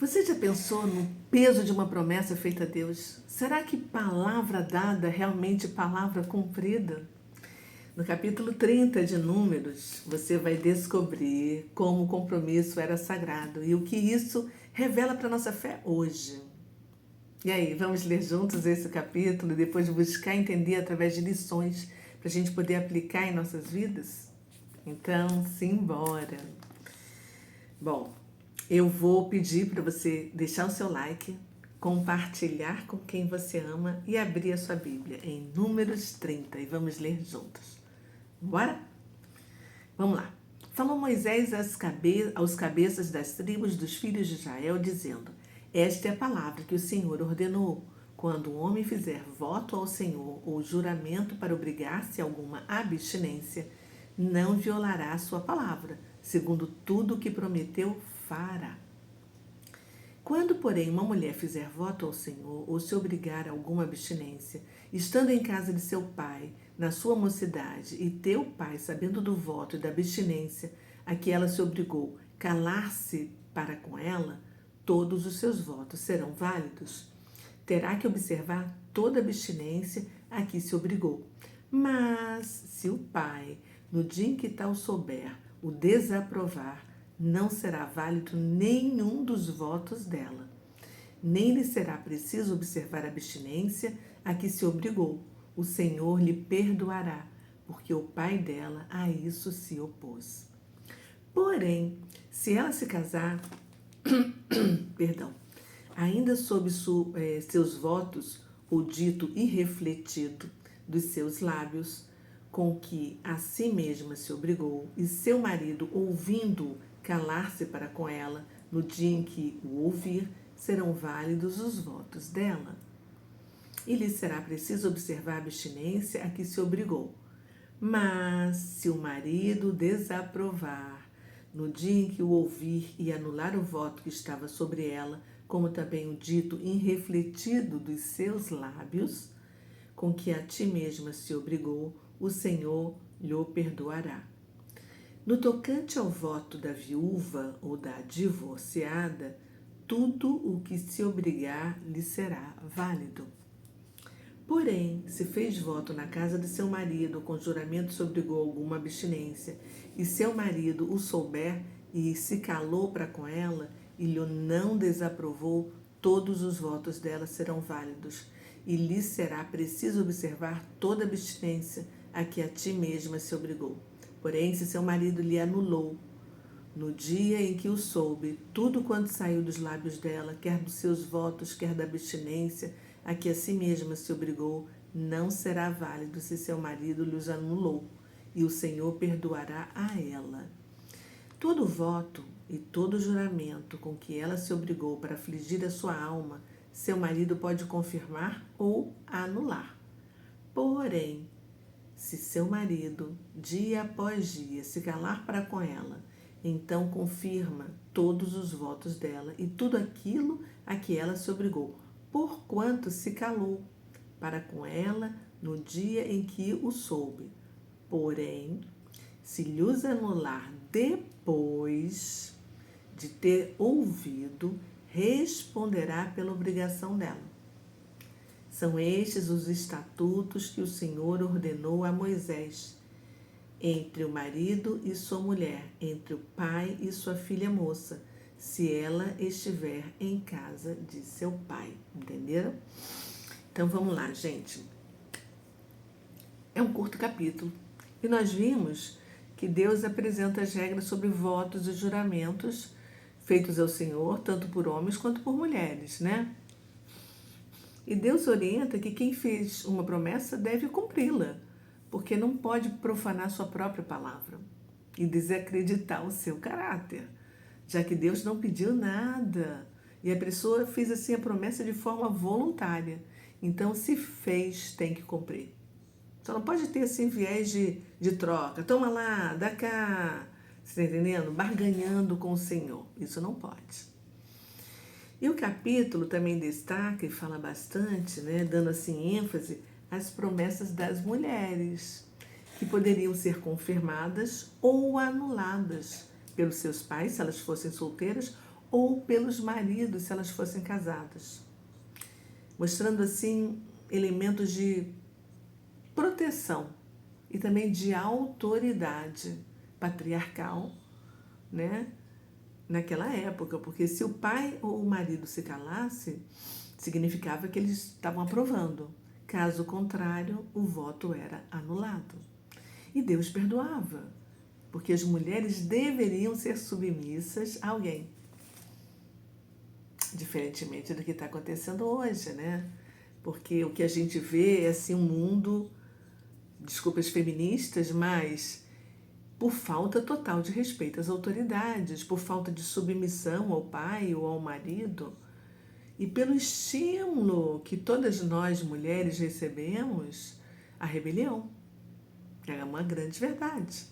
Você já pensou no peso de uma promessa feita a Deus? Será que palavra dada é realmente palavra cumprida? No capítulo 30 de Números, você vai descobrir como o compromisso era sagrado e o que isso revela para a nossa fé hoje. E aí, vamos ler juntos esse capítulo e depois buscar entender através de lições para a gente poder aplicar em nossas vidas? Então, simbora! Bom, eu vou pedir para você deixar o seu like, compartilhar com quem você ama e abrir a sua Bíblia em Números 30 e vamos ler juntos. Bora? Vamos lá. Falou Moisés aos cabeças das tribos dos filhos de Israel, dizendo: Esta é a palavra que o Senhor ordenou. Quando um homem fizer voto ao Senhor ou juramento para obrigar-se a alguma abstinência, não violará a sua palavra, segundo tudo o que prometeu, fará. Quando, porém, uma mulher fizer voto ao Senhor ou se obrigar a alguma abstinência, estando em casa de seu pai, na sua mocidade, e teu pai, sabendo do voto e da abstinência a que ela se obrigou, calar-se para com ela, todos os seus votos serão válidos. Terá que observar toda a abstinência a que se obrigou. Mas, se o pai, no dia em que tal souber, o desaprovar, não será válido nenhum dos votos dela. Nem lhe será preciso observar a abstinência a que se obrigou. O Senhor lhe perdoará, porque o pai dela a isso se opôs. Porém, se ela se casar, ainda sob seus votos, o dito irrefletido dos seus lábios, com que a si mesma se obrigou, e seu marido, ouvindo calar-se para com ela, no dia em que o ouvir, serão válidos os votos dela. E lhe será preciso observar a abstinência a que se obrigou. Mas, se o marido desaprovar, no dia em que o ouvir e anular o voto que estava sobre ela, como também o dito irrefletido dos seus lábios, com que a ti mesma se obrigou, o Senhor lhe perdoará. No tocante ao voto da viúva ou da divorciada, tudo o que se obrigar lhe será válido. Porém, se fez voto na casa de seu marido, com juramento se obrigou a alguma abstinência, e seu marido o souber e se calou para com ela, e lhe não desaprovou, todos os votos dela serão válidos, e lhe será preciso observar toda abstinência a que a ti mesma se obrigou. Porém, se seu marido lhe anulou, no dia em que o soube, tudo quanto saiu dos lábios dela, quer dos seus votos, quer da abstinência, a que a si mesma se obrigou, não será válido se seu marido lhes anulou, e o Senhor perdoará a ela. Todo voto e todo juramento com que ela se obrigou para afligir a sua alma, seu marido pode confirmar ou anular. Porém, se seu marido, dia após dia, se calar para com ela, então confirma todos os votos dela e tudo aquilo a que ela se obrigou, porquanto se calou para com ela no dia em que o soube. Porém, se lhes anular depois de ter ouvido, responderá pela obrigação dela. São estes os estatutos que o Senhor ordenou a Moisés, entre o marido e sua mulher, entre o pai e sua filha moça, se ela estiver em casa de seu pai. Entenderam? Então vamos lá, gente. É um curto capítulo. E nós vimos que Deus apresenta as regras sobre votos e juramentos feitos ao Senhor, tanto por homens quanto por mulheres, né? E Deus orienta que quem fez uma promessa deve cumpri-la, porque não pode profanar sua própria palavra e desacreditar o seu caráter, já que Deus não pediu nada e a pessoa fez assim a promessa de forma voluntária. Então, se fez, tem que cumprir. Só não pode ter assim viés de troca. Toma lá, dá cá. Você está entendendo? Barganhando com o Senhor. Isso não pode. E o capítulo também destaca e fala bastante, né, dando assim ênfase às promessas das mulheres, que poderiam ser confirmadas ou anuladas pelos seus pais, se elas fossem solteiras, ou pelos maridos, se elas fossem casadas, mostrando assim elementos de proteção e também de autoridade patriarcal, né? Naquela época, porque se o pai ou o marido se calasse, significava que eles estavam aprovando. Caso contrário, o voto era anulado. E Deus perdoava, porque as mulheres deveriam ser submissas a alguém. Diferentemente do que está acontecendo hoje, né? Porque o que a gente vê é assim um mundo, desculpas feministas, mas por falta total de respeito às autoridades, por falta de submissão ao pai ou ao marido, e pelo estímulo que todas nós mulheres recebemos, a rebelião. É uma grande verdade.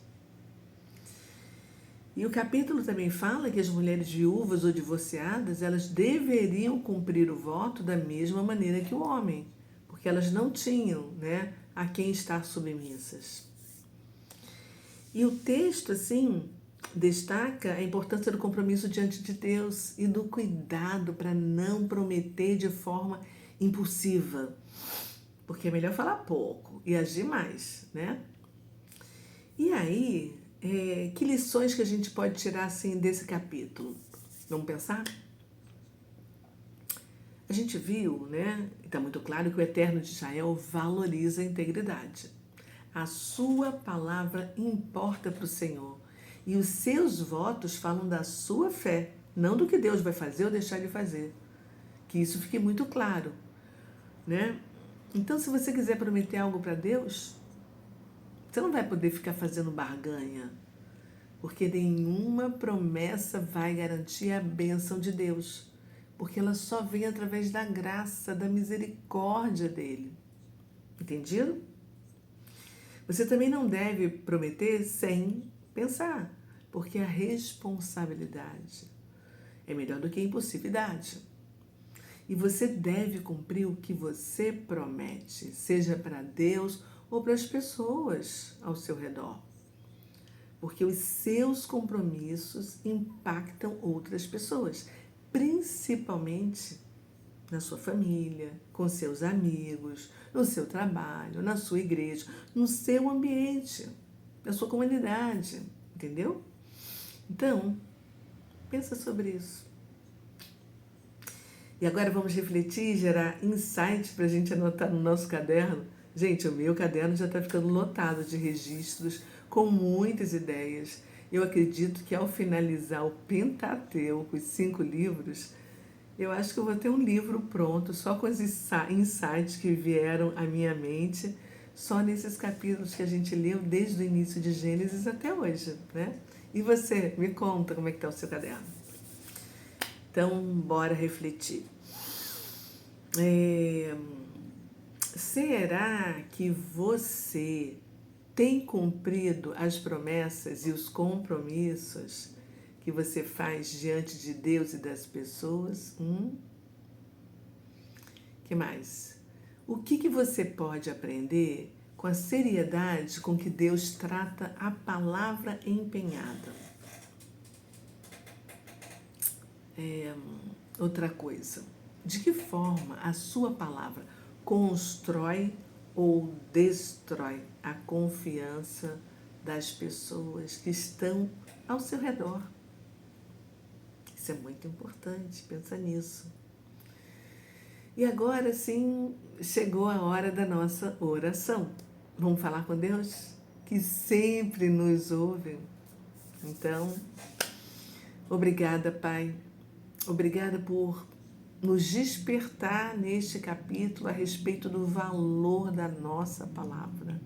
E o capítulo também fala que as mulheres viúvas ou divorciadas, elas deveriam cumprir o voto da mesma maneira que o homem, porque elas não tinham, né, a quem estar submissas. E o texto, assim, destaca a importância do compromisso diante de Deus e do cuidado para não prometer de forma impulsiva, porque é melhor falar pouco e agir mais, né? E aí, que lições que a gente pode tirar assim desse capítulo? Vamos pensar? A gente viu, né? Está muito claro que o Eterno de Israel valoriza a integridade. A sua palavra importa para o Senhor. E os seus votos falam da sua fé, não do que Deus vai fazer ou deixar de fazer. Que isso fique muito claro, né? Então, se você quiser prometer algo para Deus, você não vai poder ficar fazendo barganha, porque nenhuma promessa vai garantir a bênção de Deus, porque ela só vem através da graça, da misericórdia dele. Entendido? Você também não deve prometer sem pensar, porque a responsabilidade é melhor do que a impulsividade. E você deve cumprir o que você promete, seja para Deus ou para as pessoas ao seu redor. Porque os seus compromissos impactam outras pessoas, principalmente na sua família, com seus amigos, no seu trabalho, na sua igreja, no seu ambiente, na sua comunidade, entendeu? Então, pensa sobre isso. E agora vamos refletir e gerar insight para a gente anotar no nosso caderno. Gente, o meu caderno já está ficando lotado de registros com muitas ideias. Eu acredito que ao finalizar o Pentateuco, os 5 livros, eu acho que eu vou ter um livro pronto, só com os insights que vieram à minha mente, só nesses capítulos que a gente leu desde o início de Gênesis até hoje, né? E você, me conta como é que está o seu caderno. Então, bora refletir. Será que você tem cumprido as promessas e os compromissos que você faz diante de Deus e das pessoas? Que mais? O que você pode aprender com a seriedade com que Deus trata a palavra empenhada? Outra coisa, de que forma a sua palavra constrói ou destrói a confiança das pessoas que estão ao seu redor? Isso é muito importante, pensa nisso. E agora sim, chegou a hora da nossa oração. Vamos falar com Deus, que sempre nos ouve. Então, obrigada, Pai. Obrigada por nos despertar neste capítulo a respeito do valor da nossa palavra,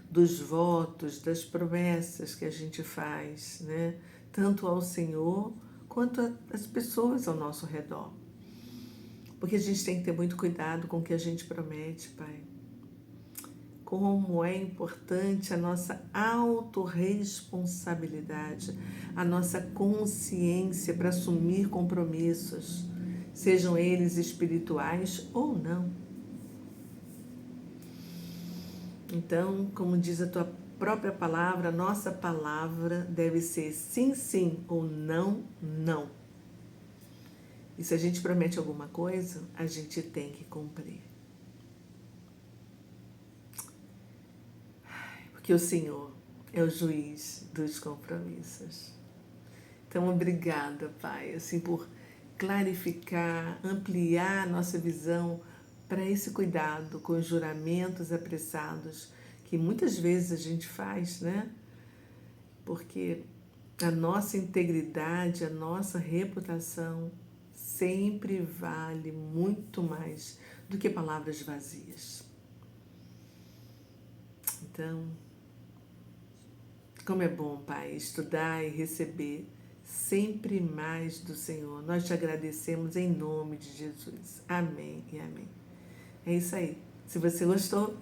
dos votos, das promessas que a gente faz, né? Tanto ao Senhor quanto às pessoas ao nosso redor. Porque a gente tem que ter muito cuidado com o que a gente promete, Pai. Como é importante a nossa autorresponsabilidade, a nossa consciência para assumir compromissos, sejam eles espirituais ou não. Então, como diz a tua própria palavra, a nossa palavra deve ser sim, sim ou não, não. E se a gente promete alguma coisa, a gente tem que cumprir. Porque o Senhor é o juiz dos compromissos. Então, obrigada, Pai, assim, por clarificar, ampliar a nossa visão para esse cuidado com os juramentos apressados que muitas vezes a gente faz, né? Porque a nossa integridade, a nossa reputação sempre vale muito mais do que palavras vazias. Então, como é bom, Pai, estudar e receber sempre mais do Senhor. Nós te agradecemos em nome de Jesus. Amém e amém. É isso aí. Se você gostou,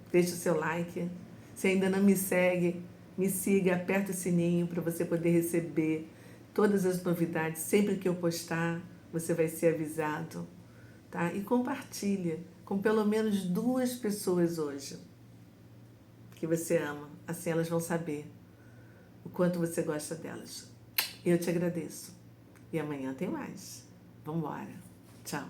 deixa o seu like. Se ainda não me segue, me siga, aperta o sininho para você poder receber todas as novidades. Sempre que eu postar, você vai ser avisado, tá? E compartilha com pelo menos 2 pessoas hoje que você ama. Assim elas vão saber o quanto você gosta delas. Eu te agradeço. E amanhã tem mais. Vambora. Tchau.